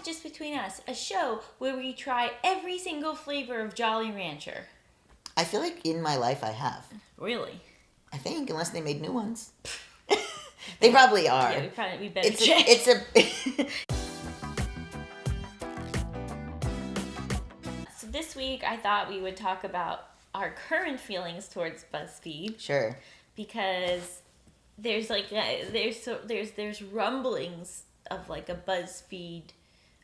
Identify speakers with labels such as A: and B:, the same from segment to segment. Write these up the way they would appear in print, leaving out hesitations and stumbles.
A: to Just Between Us, a show where we try every single flavor of Jolly Rancher.
B: I feel like in my life I have.
A: Really?
B: I think, unless they made new ones. They probably are.
A: Yeah, we better check. So this week I thought we would talk about our current feelings towards BuzzFeed.
B: Sure.
A: Because there's there's rumblings of like a BuzzFeed,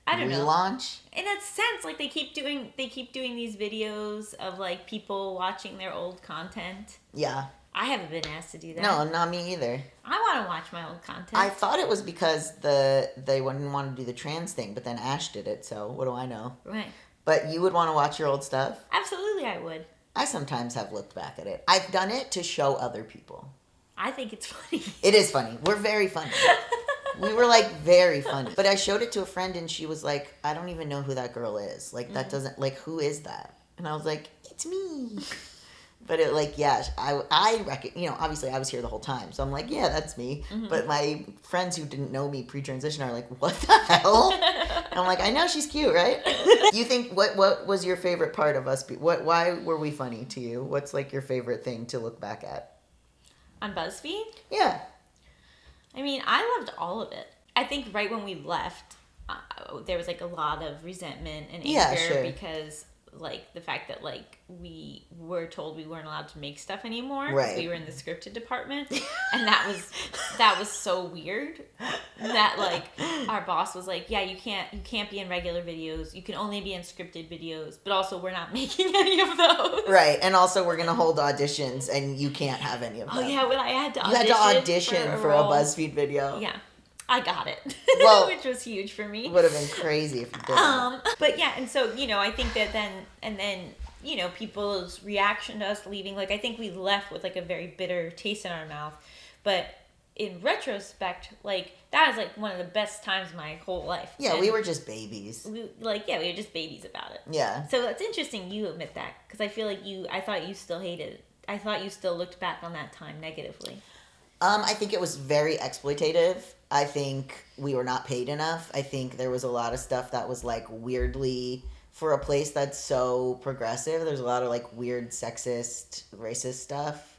A: I don't know,
B: relaunch.
A: In a sense, like they keep doing these videos of like people watching their old content.
B: Yeah.
A: I haven't been asked to do that.
B: No, not me either.
A: I want to watch my old content.
B: I thought it was because they didn't want to do the trans thing, but then Ash did it, so what do I know?
A: Right.
B: But you would want to watch your old stuff?
A: Absolutely, I would.
B: I sometimes have looked back at it. I've done it to show other people.
A: I think it's funny.
B: It is funny. We're very funny. We were like very funny. But I showed it to a friend and she was like, I don't even know who that girl is. Like, that doesn't, like, who is that? And I was like, it's me. But it, like, yeah, I reckon, you know, obviously I was here the whole time. So I'm like, yeah, that's me. Mm-hmm. But my friends who didn't know me pre-transition are like, what the hell? And I'm like, I know, she's cute, right? You think, what was your favorite part of us? Why were we funny to you? What's, like, your favorite thing to look back at?
A: On BuzzFeed?
B: Yeah.
A: I mean, I loved all of it. I think right when we left, there was, like, a lot of resentment and anger because, like, the fact that, like, we were told we weren't allowed to make stuff anymore.
B: Right.
A: We were in the scripted department. And that was so weird that, like, our boss was like, yeah, you can't be in regular videos. You can only be in scripted videos. But also, we're not making any of those.
B: Right. And also, we're going to hold auditions, and you can't have any of them.
A: Oh, yeah, well, I had to audition.
B: You had to audition for a BuzzFeed video.
A: Yeah. I got it.
B: Well,
A: which was huge for me.
B: Would have been crazy if you didn't.
A: But yeah, and so, you know, I think that then, you know, people's reaction to us leaving, like, I think we left with, like, a very bitter taste in our mouth. But in retrospect, like, that was, like, one of the best times of my whole life.
B: Yeah,
A: and
B: we were just babies.
A: we were just babies about it.
B: Yeah.
A: So it's interesting you admit that, because I feel like I thought you still hated it. I thought you still looked back on that time negatively.
B: I think it was very exploitative. I think we were not paid enough. I think there was a lot of stuff that was, like, weirdly, for a place that's so progressive, there's a lot of, like, weird sexist, racist stuff,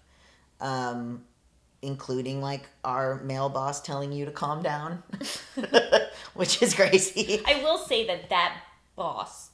B: including, like, our male boss telling you to calm down, which is crazy.
A: I will say that boss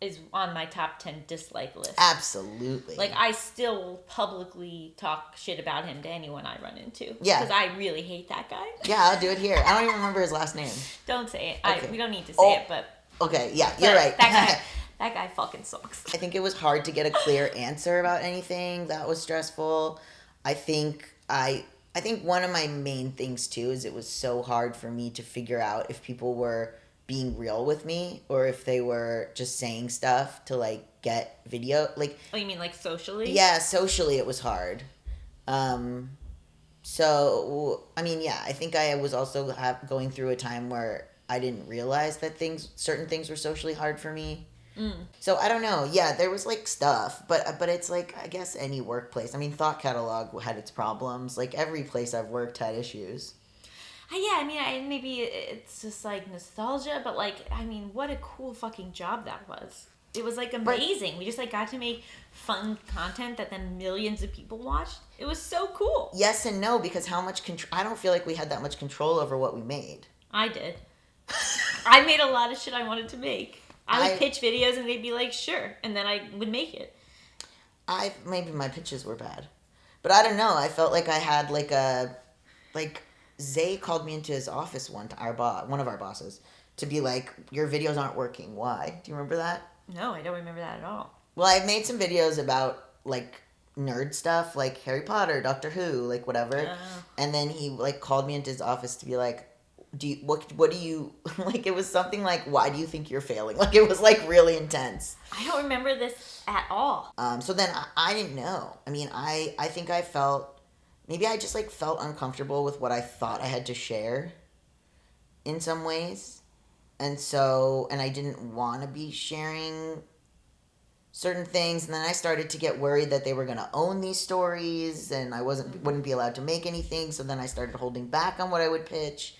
A: is on my top 10 dislike list.
B: Absolutely.
A: Like, I still publicly talk shit about him to anyone I run into.
B: Yeah.
A: Because I really hate that guy.
B: Yeah, I'll do it here. I don't even remember his last name.
A: Don't say it.
B: Okay.
A: We don't need to say it, but...
B: Okay, yeah, you're right.
A: That guy fucking sucks.
B: I think it was hard to get a clear answer about anything. That was stressful. I think one of my main things, too, is it was so hard for me to figure out if people were being real with me or if they were just saying stuff to, like, get video. Like,
A: oh, you mean, like, socially?
B: Yeah, socially it was hard. So, I mean, yeah, I think I was also going through a time where I didn't realize that certain things were socially hard for me. So, I don't know. Yeah, there was, like, stuff, but it's, like, I guess any workplace. I mean, Thought Catalog had its problems. Like, every place I've worked had issues.
A: Yeah, I mean, maybe it's just, like, nostalgia, but, like, I mean, what a cool fucking job that was. It was, like, amazing. We just, like, got to make fun content that then millions of people watched. It was so cool.
B: Yes and no, because how much I don't feel like we had that much control over what we made.
A: I did. I made a lot of shit I wanted to make. I would pitch videos and they'd be like, sure, and then I would make it.
B: Maybe my pitches were bad. But I don't know. I felt like I had, like, Zay called me into his office one of our bosses, to be like, your videos aren't working. Why? Do you remember that?
A: No, I don't remember that at all.
B: Well, I've made some videos about, like, nerd stuff, like Harry Potter, Doctor Who, like, whatever. And then he, like, called me into his office to be like, what do you, like, it was something like, why do you think you're failing? Like, it was, like, really intense.
A: I don't remember this at all.
B: So then I didn't know. I mean, I think I felt, maybe I just, like, felt uncomfortable with what I thought I had to share in some ways. And I didn't want to be sharing certain things. And then I started to get worried that they were going to own these stories and I wouldn't be allowed to make anything. So then I started holding back on what I would pitch.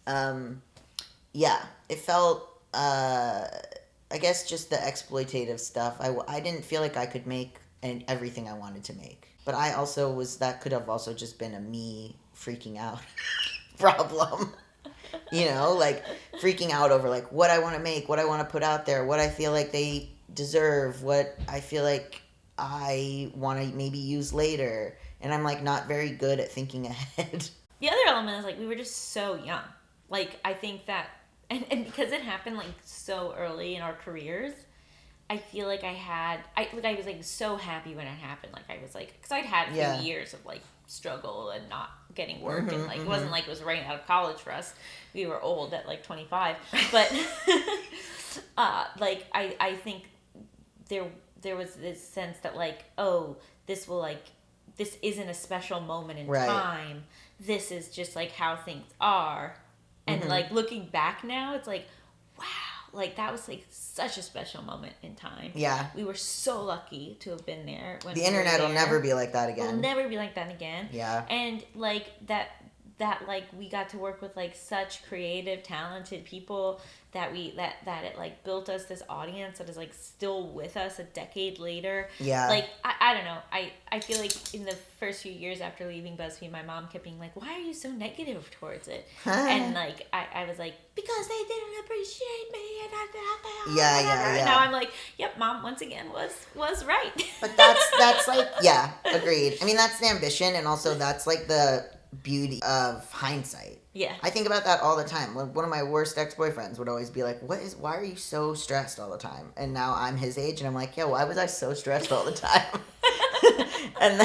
B: Yeah, it felt I guess just the exploitative stuff. I didn't feel like I could make everything I wanted to make. But I also that could have also just been a me freaking out problem. You know, like freaking out over like what I want to make, what I want to put out there, what I feel like they deserve, what I feel like I want to maybe use later. And I'm like not very good at thinking ahead.
A: The other element is like we were just so young. Like I think that and because it happened like so early in our careers, I feel like I was like so happy when it happened. Like I was like, because I'd had a few years of like struggle and not getting work, and like it wasn't like it was right out of college for us. We were old at like 25, but like I think there was this sense that like, oh, this isn't a special moment in time. This is just like how things are, and like looking back now, it's like, wow. Like, that was, like, such a special moment in time.
B: Yeah.
A: We were so lucky to have been there.
B: The internet will never be like that again.
A: It'll never be like that again.
B: Yeah.
A: And, like, that like, we got to work with, like, such creative, talented people that it, like, built us this audience that is, like, still with us a decade later.
B: Yeah.
A: Like, I don't know. I feel like in the first few years after leaving BuzzFeed, my mom kept being like, why are you so negative towards it? And, like, I was like, because they didn't appreciate me.
B: Yeah.
A: And now I'm like, yep, mom, once again, was right.
B: But that's like, yeah, agreed. I mean, that's the ambition, and also that's, like, the beauty of hindsight.
A: Yeah.
B: I think about that all the time. One of my worst ex-boyfriends would always be like, why are you so stressed all the time? And now I'm his age, and I'm like, yeah, why was I so stressed all the time? and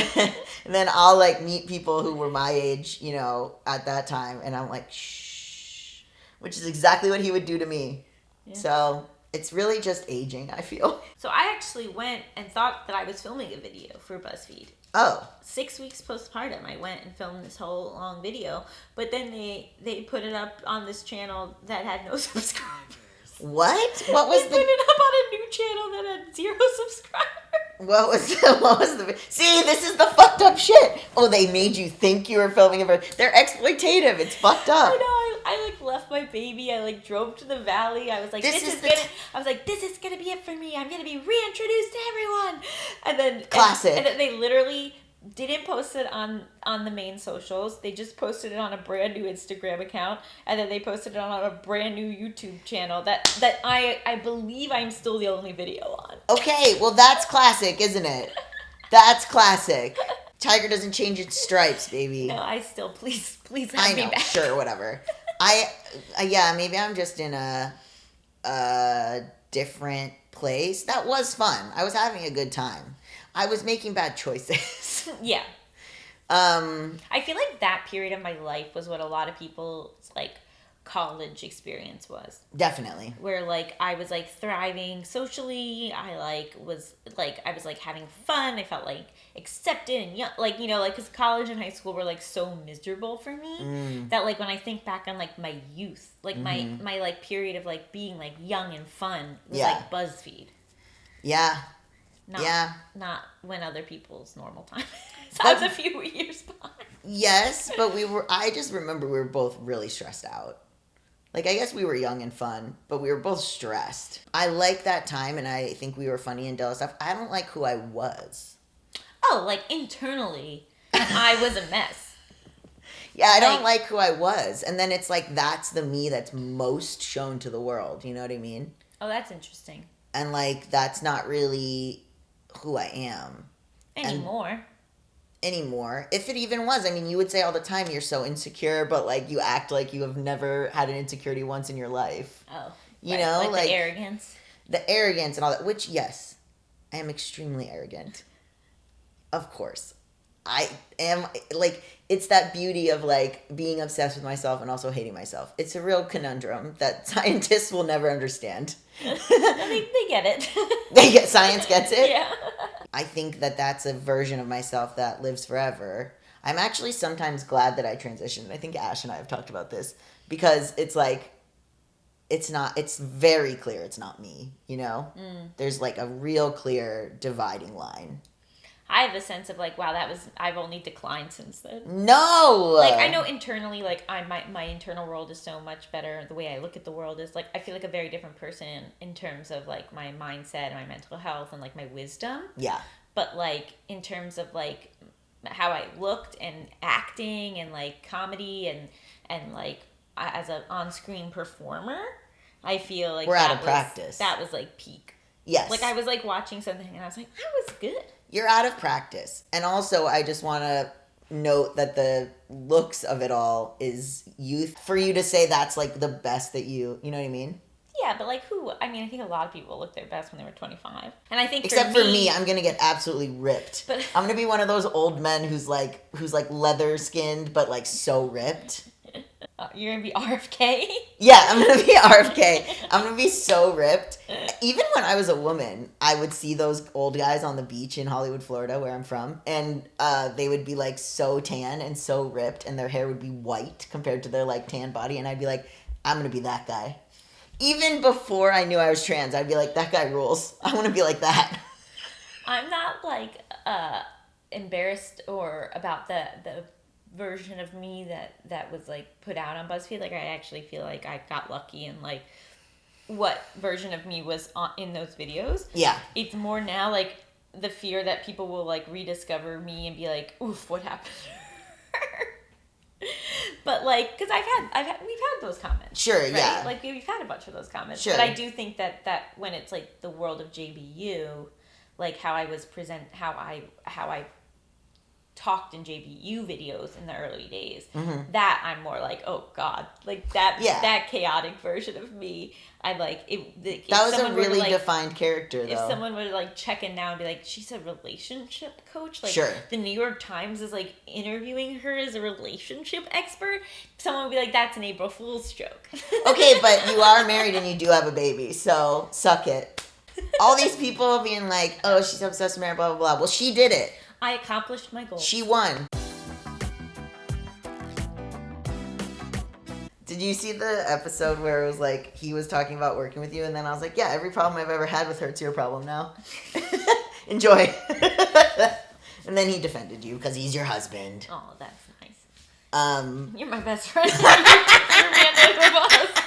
B: then I'll like meet people who were my age, you know, at that time, and I'm like, shh, which is exactly what he would do to me. Yeah. So it's really just aging, I feel.
A: So I actually went and thought that I was filming a video for BuzzFeed.
B: Oh.
A: 6 weeks postpartum, I went and filmed this whole long video, but then they put it up on this channel that had no subscribers.
B: What? What was
A: they put it up on a new channel that had 0 subscribers.
B: What was the see, this is the fucked up shit. Oh, they made you think you were filming it. They're exploitative. It's fucked up.
A: I know. I like left my baby. I like drove to the valley. I was like, this is gonna be it for me. I'm gonna be reintroduced to everyone. And then
B: classic.
A: And then they literally didn't post it on the main socials. They just posted it on a brand new Instagram account, and then they posted it on a brand new YouTube channel that I believe I'm still the only video on.
B: Okay, well that's classic, isn't it? That's classic. Tiger doesn't change its stripes, baby.
A: No, I still please have me back.
B: Sure, whatever. Yeah, maybe I'm just in a different place. That was fun. I was having a good time. I was making bad choices.
A: Yeah. I feel like that period of my life was what a lot of people's like college experience was.
B: Definitely.
A: Where like I was like thriving socially. I was having fun. I felt like accepted and young, like, you know, like, because college and high school were like so miserable for me that like when I think back on like my youth, like my like period of like being like young and fun was like BuzzFeed.
B: Yeah.
A: Not when other people's normal time is. I was a few years behind.
B: Yes, but I just remember we were both really stressed out. Like, I guess we were young and fun, but we were both stressed. I like that time, and I think we were funny and dull stuff. I don't like who I was.
A: Oh, like, internally, I was a mess.
B: Yeah, I don't like who I was. And then it's like, that's the me that's most shown to the world. You know what I mean?
A: Oh, that's interesting.
B: And, like, that's not really who I am.
A: Anymore.
B: If it even was. I mean, you would say all the time you're so insecure, but like you act like you have never had an insecurity once in your life.
A: Oh.
B: You know,
A: like the arrogance.
B: The arrogance and all that, which, yes, I am extremely arrogant. Of course. I am, like, it's that beauty of like being obsessed with myself and also hating myself. It's a real conundrum that scientists will never understand.
A: They get it.
B: Science gets it?
A: Yeah.
B: I think that that's a version of myself that lives forever. I'm actually sometimes glad that I transitioned. I think Ash and I have talked about this because it's like, it's very clear it's not me, you know? There's like a real clear dividing line.
A: I have a sense of like, wow, I've only declined since then.
B: No!
A: Like, I know internally, like, my internal world is so much better. The way I look at the world is, like, I feel like a very different person in terms of, like, my mindset and my mental health and, like, my wisdom.
B: Yeah.
A: But, like, in terms of, like, how I looked and acting and, like, comedy and like, as an on-screen performer, I feel like
B: we're out of practice.
A: That was, like, peak.
B: Yes.
A: Like, I was, like, watching something and I was like, that was good.
B: You're out of practice. And also, I just want to note that the looks of it all is youth. For you to say that's, like, the best that you know what I mean?
A: Yeah, but, like, I think a lot of people look their best when they were 25. And I think
B: Except for me, I'm going to get absolutely ripped.
A: But
B: I'm going to be one of those old men who's leather skinned, but, like, so ripped.
A: You're going to be RFK?
B: Yeah, I'm going to be RFK. I'm going to be so ripped. Even when I was a woman, I would see those old guys on the beach in Hollywood, Florida, where I'm from, and they would be, like, so tan and so ripped, and their hair would be white compared to their, like, tan body, and I'd be like, I'm going to be that guy. Even before I knew I was trans, I'd be like, that guy rules. I want to be like that.
A: I'm not, like, embarrassed or about the version of me that was, like, put out on BuzzFeed. Like, I actually feel like I got lucky and, like, what version of me was in those videos.
B: Yeah.
A: It's more now, like, the fear that people will, like, rediscover me and be like, oof, what happened to her? But, like, because we've had those comments.
B: Sure,
A: right?
B: yeah.
A: Like, we've had a bunch of those comments.
B: Sure.
A: But I do think that when it's, like, the world of JBU, like, how I was how I talked in JBU videos in the early days, that I'm more like, oh God, like that chaotic version of me. I like it.
B: That was a really defined character, though.
A: If someone would like check in now and be like, she's a relationship coach, like
B: sure.
A: The New York Times is like interviewing her as a relationship expert, someone would be like, that's an April Fool's joke.
B: Okay, but you are married and you do have a baby, so suck it. All these people being like, oh, she's obsessed with marriage, blah, blah, blah. Well, she did it.
A: I accomplished my goal.
B: She won. Did you see the episode where it was like, he was talking about working with you, and then I was like, yeah, every problem I've ever had with her, it's your problem now. Enjoy. And then he defended you because he's your husband.
A: Oh, that's nice. You're my best friend. You're my boss.